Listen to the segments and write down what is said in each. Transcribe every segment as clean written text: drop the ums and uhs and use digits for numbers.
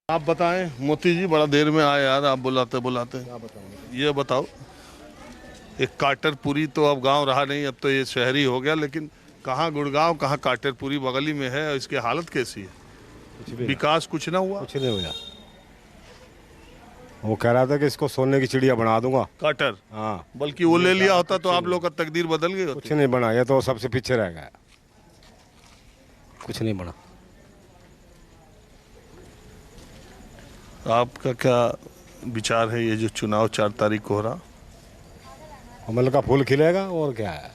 आप बताएं मोती जी, बड़ा देर में आए यार, आप बुलाते बुलाते। ये बताओ, एक काटरपुरी तो अब गांव रहा नहीं, अब तो ये शहरी हो गया, लेकिन कहाँ गुड़गांव कहाँ काटरपुरी बगल ही में है, और इसकी हालत कैसी है? कुछ भी विकास कुछ ना हुआ। कुछ नहीं हुआ। वो कह रहा था कि इसको सोने की चिड़िया बना दूंगा। काटर, हाँ, बल्कि वो ले लिया होता तो आप लोग का तकदीर बदल गई कुछ होती। नहीं बना, ये तो सबसे पीछे रह गया। कुछ नहीं बना। आपका क्या विचार है, ये जो चुनाव 4 तारीख को हो रहा? कमल का फूल खिलेगा और क्या है।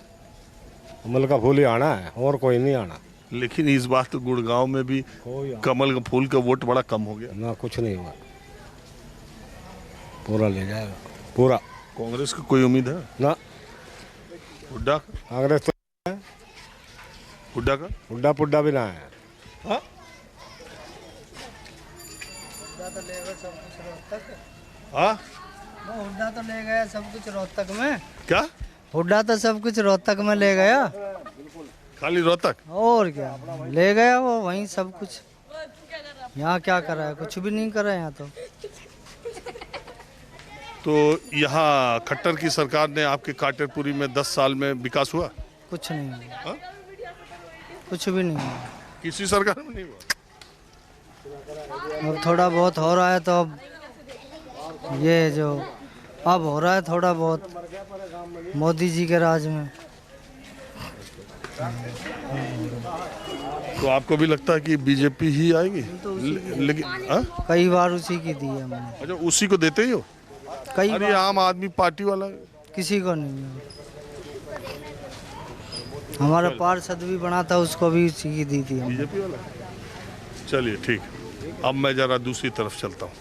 कमल का फूल ही आना है और कोई नहीं आना। लेकिन इस बार तो गुड़गांव में भी कोई कमल का फूल का वोट बड़ा कम हो गया। ना, कुछ नहीं हुआ। पूरा ले जाएगा पूरा। कांग्रेस की कोई उम्मीद है ना, हुड्डा का? कांग्रेस तो हुड्डा का? हुड्डा पुड्डा भी ना है। हाँ? तो ले गए सब कुछ रोहतक। हाँ? वो हुड्डा तो ले गया सब कुछ रोहतक में। क्या? हुड्डा तो सब कुछ रोहतक में ले गया। खाली रोहतक? और क्या ले गया वो, वहीं सब कुछ। यहाँ क्या करा है? कुछ भी नहीं करा यहाँ तो यहाँ खट्टर की सरकार ने आपके काटरपुरी में 10 साल में विकास हुआ? कुछ नहीं हुआ। हाँ? कुछ भी नहीं हुआ। किसी सरकार में नहीं हुआ। अब थोड़ा बहुत हो रहा है, तो अब ये जो अब हो रहा है थोड़ा बहुत मोदी जी के राज में। तो आपको भी लगता है कि बीजेपी ही आएगी? लेकिन हाँ? कई बार उसी की दी है हमने, अच्छा, उसी को देते ही हो? कई अरे बार। आम आदमी पार्टी वाला है। किसी को नहीं है। हमारा पार्षद भी बना था, उसको भी उसी की दी थी हमने। बीजेपी वाला? चलिए ठीक है, अब मैं जरा दूसरी तरफ चलता हूँ।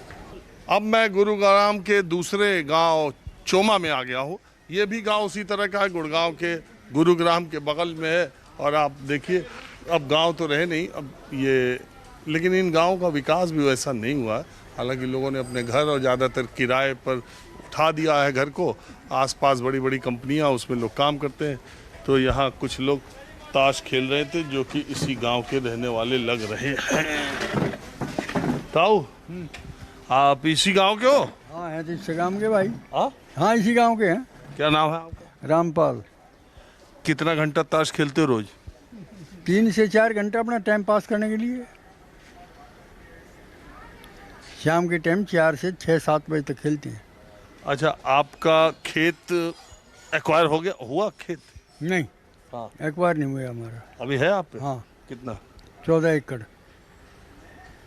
अब मैं गुरुग्राम के दूसरे गांव चोमा में आ गया हूँ। ये भी गांव उसी तरह का है, गुड़गांव के गुरुग्राम के बगल में है। और आप देखिए, अब गांव तो रहे नहीं अब ये, लेकिन इन गांवों का विकास भी वैसा नहीं हुआ। हालांकि लोगों ने अपने घर और ज़्यादातर किराए पर उठा दिया है घर को। आसपास बड़ी बड़ी कंपनियां, उसमें लोग काम करते हैं। तो यहाँ कुछ लोग ताश खेल रहे थे, जो कि इसी गांव के रहने वाले लग रहे हैं। ताऊ, आप इसी गांव के हो? हाँ, है तो इसी गांव के भाई। हाँ? हाँ, इसी गांव के हैं। क्या नाम है आपका? रामपाल। कितना घंटा ताश खेलते हो रोज? 3 से 4 घंटा अपना टाइम पास करने के लिए। शाम के टाइम 4 से 6-7 बजे तक खेलते हैं। अच्छा, आपका खेत एक्वायर हो गया हुआ खेत? नहीं, हाँ। एक बार नहीं हुआ हमारा। अभी है आप पे? हाँ, कितना? 14 एकड़।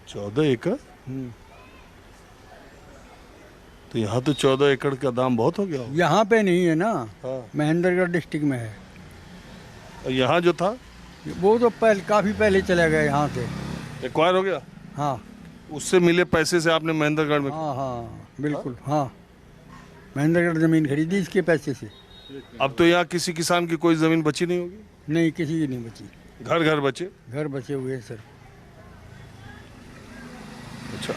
14 एकड़? तो यहाँ तो 14 एकड़ का दाम बहुत हो गया होगा। यहाँ पे नहीं है ना, हाँ। महेंद्रगढ़ डिस्ट्रिक्ट में है। और यहाँ जो था वो तो पहले काफ़ी पहले चला गया यहाँ से। एक्वायर हो गया? हाँ उससे मिले पैसे से आपने महेंद्रगढ़ में? हाँ हाँ बिल्कुल। हाँ, महेंद्रगढ़ ज़मीन खरीदी इसके पैसे से। अब तो यहाँ किसी किसान की कोई जमीन बची नहीं होगी? नहीं, किसी की नहीं बची। घर घर बचे? घर बचे हुए हैं सर। अच्छा,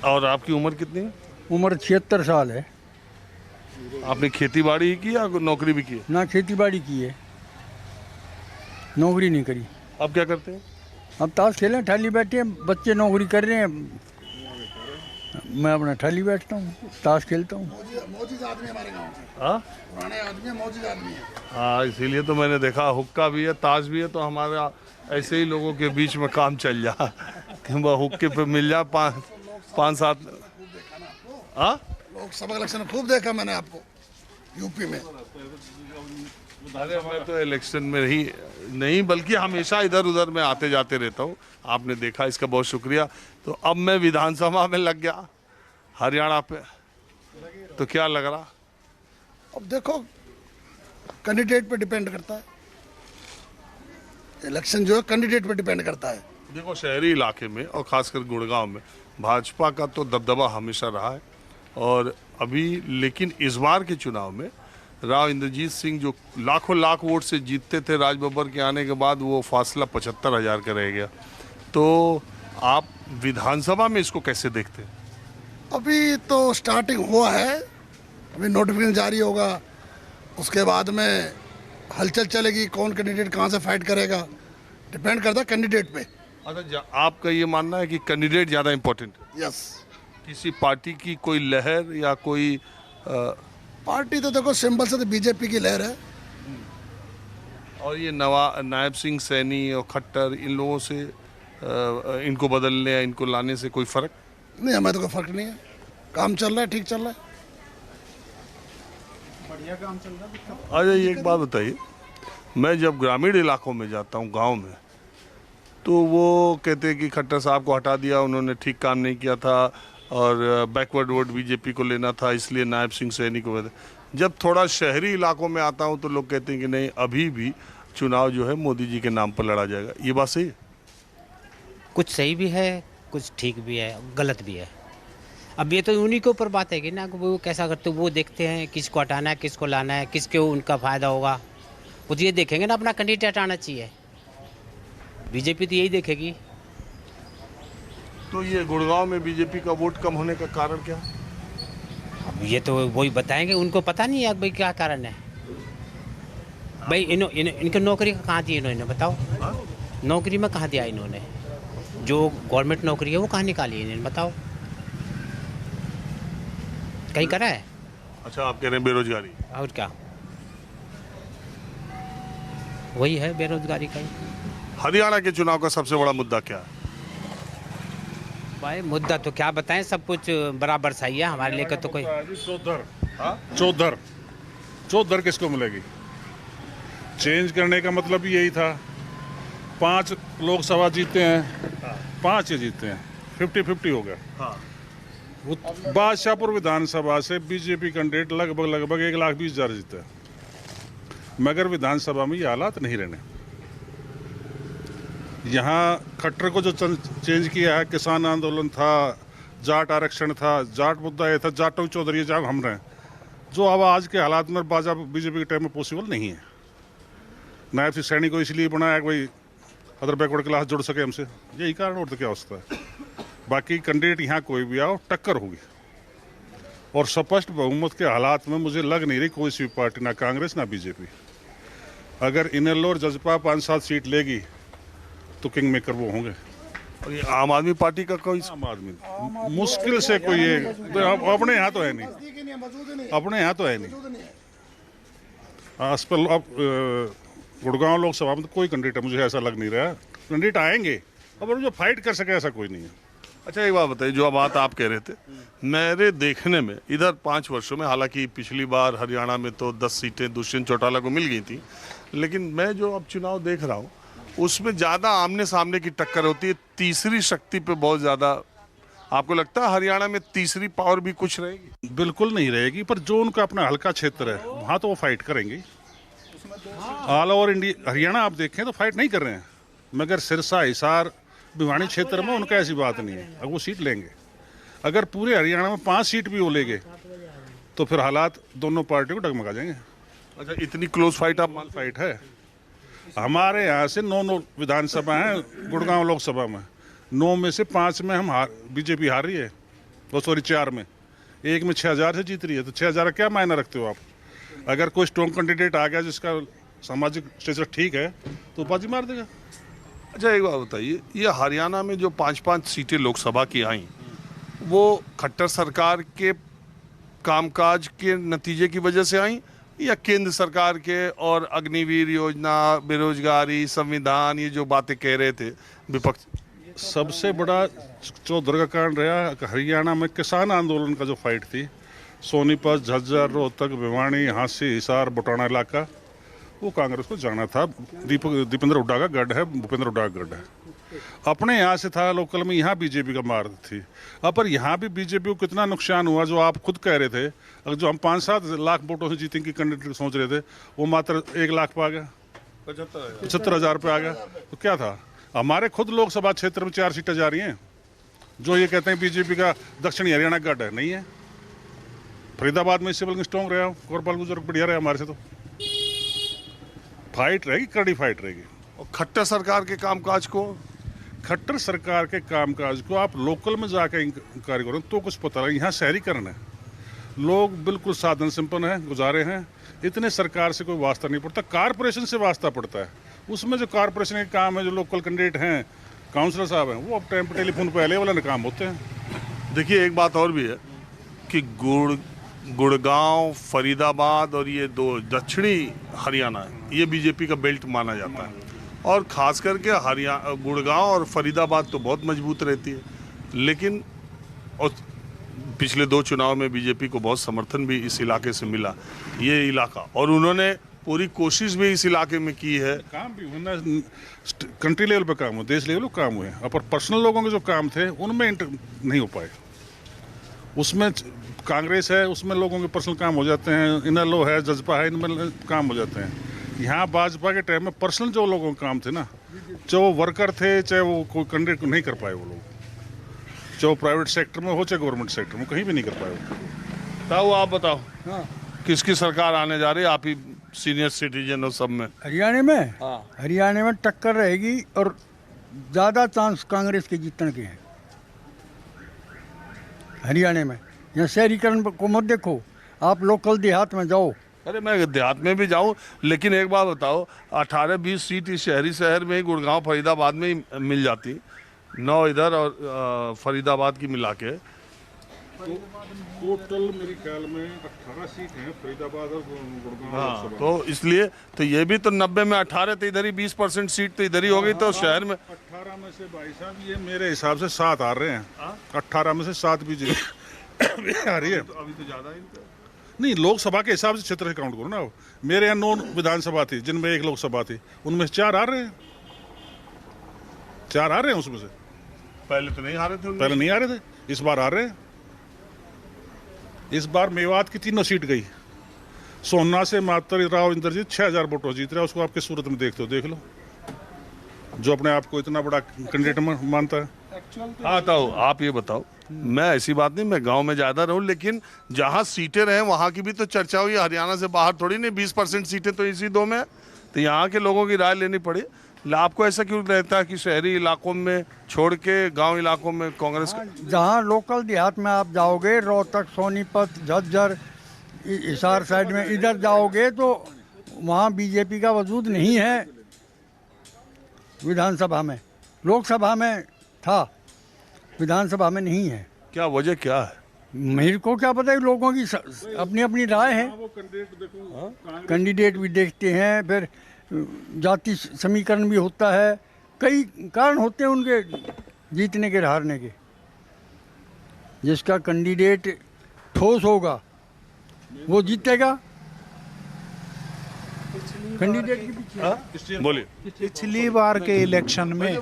और आपकी उम्र कितनी है? उम्र 76 साल है। आपने खेती बाड़ी ही की या नौकरी भी की है? ना खेती बाड़ी की है, नौकरी नहीं करी। अब क्या करते हैं? अब ताश खेलें, ठाली बैठे हैं, बच्चे नौकरी कर रहे हैं, मैं अपना ठाली बैठता हूँ, ताश खेलता हूँ। मौजूद आदमी हमारे गांव के, हाँ? पुराने आदमी, मौजूद आदमी है। हाँ, इसीलिए तो मैंने देखा हुक्का भी है, ताश भी है, तो हमारा ऐसे ही लोगों के बीच में काम चल जा कि वह हुक्के पे मिल जा 5-7। हाँ? लोकसभा इलेक्शन में खूब देखा मैंने आपको यूपी में। अरे मैं तो इलेक्शन में ही नहीं, बल्कि हमेशा इधर उधर में आते जाते रहता हूँ। आपने देखा, इसका बहुत शुक्रिया। तो अब मैं विधानसभा में लग गया हरियाणा पे, तो क्या लग रहा? अब देखो, कैंडिडेट पे डिपेंड करता है। इलेक्शन जो है कैंडिडेट पे डिपेंड करता है। देखो, शहरी इलाके में और खासकर गुड़गांव में भाजपा का तो दबदबा हमेशा रहा है। और अभी लेकिन इस बार के चुनाव में राव इंद्रजीत सिंह जो लाखों लाख वोट से जीतते थे, राज बब्बर के आने के बाद वो फासला 75,000 का रह गया। तो आप विधानसभा में इसको कैसे देखते हैं? अभी तो स्टार्टिंग हुआ है, अभी नोटिफिकेशन जारी होगा, उसके बाद में हलचल चलेगी, कौन कैंडिडेट कहाँ से फाइट करेगा, डिपेंड करता है कैंडिडेट पे। अच्छा, आपका ये मानना है कि कैंडिडेट ज़्यादा इम्पोर्टेंट है? यस। किसी पार्टी की कोई लहर या कोई पार्टी तो देखो सिंबल से तो बीजेपी की लहर है। और ये नायब सिंह सैनी और खट्टर, इन लोगों से इनको बदलने या इनको लाने से कोई फर्क? नहीं, हमें तो कोई फर्क नहीं है, काम चल रहा है, ठीक चल रहा है। अच्छा, ये एक बात बताइए, मैं जब ग्रामीण इलाकों में जाता हूँ, गांव में, तो वो कहते हैं कि खट्टर साहब को हटा दिया, उन्होंने ठीक काम नहीं किया था और बैकवर्ड वोट बीजेपी को लेना था, इसलिए नायब सिंह सैनी को। जब थोड़ा शहरी इलाकों में आता हूँ तो लोग कहते हैं कि नहीं, अभी भी चुनाव जो है मोदी जी के नाम पर लड़ा जाएगा। ये बात सही है? कुछ सही भी है, कुछ ठीक भी है, गलत भी है। अब ये तो उन्हीं के ऊपर बात है कि ना, वो कैसा करते वो देखते हैं, किसको हटाना है, किसको लाना है, किसके उनका फ़ायदा होगा, वो तो ये देखेंगे ना, अपना कैंडिडेट आना चाहिए। बीजेपी तो यही देखेगी। तो ये गुड़गांव में बीजेपी का वोट कम होने का कारण क्या है? अब ये तो वही बताएंगे, उनको पता नहीं है भाई क्या कारण है। भाई इनके नौकरी का कहाँ दी इन्होंने, बताओ? नौकरी में कहाँ दिया इन्होंने? जो गवर्नमेंट नौकरी है वो कहाँ निकाली इन्होंने, बताओ? कहीं करा है? अच्छा, आप कह रहे हैं बेरोजगारी? और क्या, वही है बेरोजगारी का ही। हरियाणा के चुनाव का सबसे बड़ा मुद्दा क्या है? भाई मुद्दा तो क्या बताएं, सब कुछ बराबर सही है हमारे लिए तो कोई। चौधर किसको मिलेगी? चेंज करने का मतलब यही था। 5 लोकसभा जीते हैं, 5 ही जीते हैं, 50-50 हो गया। बादशाहपुर विधानसभा से बीजेपी कैंडिडेट लगभग 1,20,000 जीते हैं, मगर विधानसभा में ये हालात नहीं रहने। यहाँ खट्टर को जो चेंज किया है, किसान आंदोलन था, जाट आरक्षण था, जाट मुद्दा ये था, जाटों की चौधरी जहाँ हम रहे, जो अब आज के हालात में बीजेपी के टाइम में पॉसिबल नहीं है। नायब सिंह सैनी को इसलिए बनाया कि भाई अदर बैकवर्ड क्लास जुड़ सके हमसे, यही कारण। और तो क्या होता है, बाकी कैंडिडेट यहाँ कोई भी आओ टक्कर होगी। और स्पष्ट बहुमत के हालात में मुझे लग नहीं रही कोई सी पार्टी, ना कांग्रेस ना बीजेपी। अगर इनेलो और जजपा 5-7 सीट लेगी तो किंग मेकर वो होंगे। और ये आम आदमी पार्टी का कोई? आम आदमी मुश्किल से कोई, ये अपने यहाँ तो है नहीं, अपने यहाँ तो है नहीं। अब गुड़गांव लोकसभा में तो कोई कैंडिडेट मुझे ऐसा लग नहीं रहा। कैंडिडेट आएंगे अब जो फाइट कर सके ऐसा कोई नहीं है। अच्छा, एक बात बताइए, जो बात आप कह रहे थे, मेरे देखने में इधर 5 वर्षों में, हालांकि पिछली बार हरियाणा में तो 10 सीटें दुष्यंत चौटाला को मिल गई थी, लेकिन मैं जो अब चुनाव देख रहा हूँ उसमें ज़्यादा आमने सामने की टक्कर होती है, तीसरी शक्ति पे बहुत ज़्यादा। आपको लगता है हरियाणा में तीसरी पावर भी कुछ रहेगी? बिल्कुल नहीं रहेगी, पर जो उनका अपना हल्का क्षेत्र है वहाँ तो वो फाइट करेंगे। ऑल ओवर इंडिया हरियाणा आप देखें तो फाइट नहीं कर रहे हैं, मगर सिरसा, हिसार, भिवानी क्षेत्र में उनका ऐसी बात नहीं है, अब वो सीट लेंगे। अगर पूरे हरियाणा में 5 सीट भी वो लेंगे तो फिर हालात दोनों पार्टियों को डगमगा जाएंगे। अच्छा, इतनी क्लोज फाइट आप मान? फाइट है। हमारे यहाँ से 9 विधानसभा हैं गुड़गांव लोकसभा में, 9 में से 5 में हम बीजेपी हार रही है, वो सॉरी 4 में, 1 में 6,000 से जीत रही है। तो 6,000 क्या मायना रखते हो आप? अगर कोई स्ट्रॉन्ग कैंडिडेट आ गया जिसका सामाजिक स्टेटस ठीक है तो बाजी मार देगा। अच्छा, एक बात बताइए, ये हरियाणा में जो 5-5 सीटें लोकसभा की आई, वो खट्टर सरकार के कामकाज के नतीजे की वजह से आई या केंद्र सरकार के और अग्निवीर योजना, बेरोजगारी, संविधान, ये जो बातें कह रहे थे विपक्ष? सबसे बड़ा चौधर का कारण रहा हरियाणा में किसान आंदोलन का जो फाइट थी, सोनीपत, झज्जर, रोहतक, भिवानी, हांसी, हिसार, बटाना इलाका, वो कांग्रेस को जाना था। दीपेंद्र हुड्डा का गढ़ है, भूपेंद्र हुड्डा का गढ़ है। अपने यहाँ से था लोकल में, यहाँ बीजेपी का मार थी। अब पर यहाँ भी बीजेपी को कितना नुकसान हुआ, जो आप खुद कह रहे थे, अगर जो हम 5-7 लाख वोटों से जीतेंगे की कैंडिडेट सोच रहे थे, वो मात्र 1 लाख पे आ गया, 75,000 पे आ गया। तो क्या था, हमारे खुद लोकसभा क्षेत्र में 4 सीटें जा रही हैं। जो ये कहते हैं बीजेपी का दक्षिणी हरियाणा गढ़ है, नहीं है। फरीदाबाद में इससे बल्कि स्ट्रॉन्ग रहा, गोरपाल गुजर बढ़िया रहा हमारे से। तो फाइट रहेगी, कड़ी फाइट रहेगी। और खट्टर सरकार के कामकाज को, खट्टर सरकार के कामकाज को आप लोकल में जाकर इंक्वायरी करो तो कुछ पता लगे। यहाँ शहरीकरण है, लोग बिल्कुल साधन संपन्न हैं, गुजारे हैं, इतने सरकार से कोई वास्ता नहीं पड़ता। कारपोरेशन से वास्ता पड़ता है, उसमें जो कारपोरेशन के काम है, जो लोकल कैंडिडेट हैं काउंसलर साहब हैं वो अब टाइम पर टेलीफोन पे अले वाला काम होते हैं। देखिए एक बात और भी है कि गुड़गांव, फरीदाबाद और ये दो दक्षिणी हरियाणा है, ये बीजेपी का बेल्ट माना जाता है और ख़ास करके गुड़गांव और फरीदाबाद तो बहुत मजबूत रहती है। लेकिन और पिछले 2 चुनाव में बीजेपी को बहुत समर्थन भी इस इलाके से मिला, ये इलाका, और उन्होंने पूरी कोशिश भी इस इलाके में की है। काम भी हुआ, कंट्री लेवल पे काम हुए, देश लेवल पे काम हुए, और पर्सनल लोगों के जो काम थे उनमें नहीं हो पाए। उसमें कांग्रेस है, उसमें लोगों के पर्सनल काम हो जाते हैं, इनर लो है, जज्बा है, इनमें काम हो जाते हैं। यहाँ भाजपा के टाइम में पर्सनल जो लोगों के काम थे ना, चाहे वो वर्कर थे, चाहे वो कोई कैंडिडेट नहीं कर पाए वो लोग, चाहे वो प्राइवेट सेक्टर में हो चाहे गवर्नमेंट सेक्टर में, कहीं भी नहीं कर पाए वो। ताऊ आप बताओ हाँ। किसकी सरकार आने जा रही है, आप ही सीनियर सिटीजन हो सब में? हरियाणा में हरियाणा में टक्कर रहेगी और ज़्यादा चांस कांग्रेस के जीतने के हैं हरियाणा में। यहाँ शहरीकरण को मत देखो, आप लोकल देहात में जाओ। अरे मैं देहात में भी जाऊं, लेकिन एक बात बताओ, 18-20 सीट इस शहरी शहर में ही गुड़गांव फरीदाबाद में ही मिल जाती, 9 इधर और फरीदाबाद की मिला के टोटल मेरे ख्याल में 18 सीट हैं फरीदाबाद और गुड़गांव। हाँ, तो इसलिए तो ये भी तो 90 में 18 तो इधर ही 20% सीट तो इधर ही हो गई, तो शहर में 18 में से भाई साहब ये मेरे हिसाब से 7 आ रहे हैं। 18 में से 7 बीजेपी आ रही है। अभी तो ज़्यादा ही नहीं, लोकसभा के हिसाब से क्षेत्र से काउंट करो ना। मेरे यहाँ 9 विधानसभा थी जिनमें 1 लोकसभा थी, उनमें से 4 आ रहे हैं, 4 आ रहे हैं उसमें से। पहले तो नहीं आ रहे थे, पहले नहीं आ रहे थे, इस बार आ रहे हैं। इस बार मेवात की 3 सीट गई, सोहना से मातर राव इंद्रजीत 6000 वोटों जीत रहा है। उसको आपके सूरत में देखते हो, देख लो, जो अपने आप को इतना बड़ा कैंडिडेट मानता है। हाँ तो आप ये बताओ, मैं ऐसी बात नहीं, मैं गांव में ज़्यादा रहूं, लेकिन जहां सीटें रहे वहां की भी तो चर्चा हुई। हरियाणा से बाहर थोड़ी नहीं, 20% सीटें तो इसी 2 में है, तो यहाँ के लोगों की राय लेनी पड़ी। आपको ऐसा क्यों रहता है कि शहरी इलाकों में छोड़ के गांव इलाकों में कांग्रेस का? जहाँ लोकल देहात में आप जाओगे, रोहतक, सोनीपत, झज्जर, हिसार साइड में इधर जाओगे तो वहाँ बीजेपी का वजूद नहीं है। विधानसभा में, लोकसभा में था, विधानसभा में नहीं है। क्या वजह क्या है? मेरे को क्या पता है, लोगों की अपनी अपनी राय है। कैंडिडेट भी देखते हैं, फिर जाति समीकरण भी होता है, कई कारण होते हैं उनके जीतने के हारने के। जिसका कैंडिडेट ठोस होगा वो जीतेगा। कैंडिडेट की बोलिए। पिछली बार के इलेक्शन में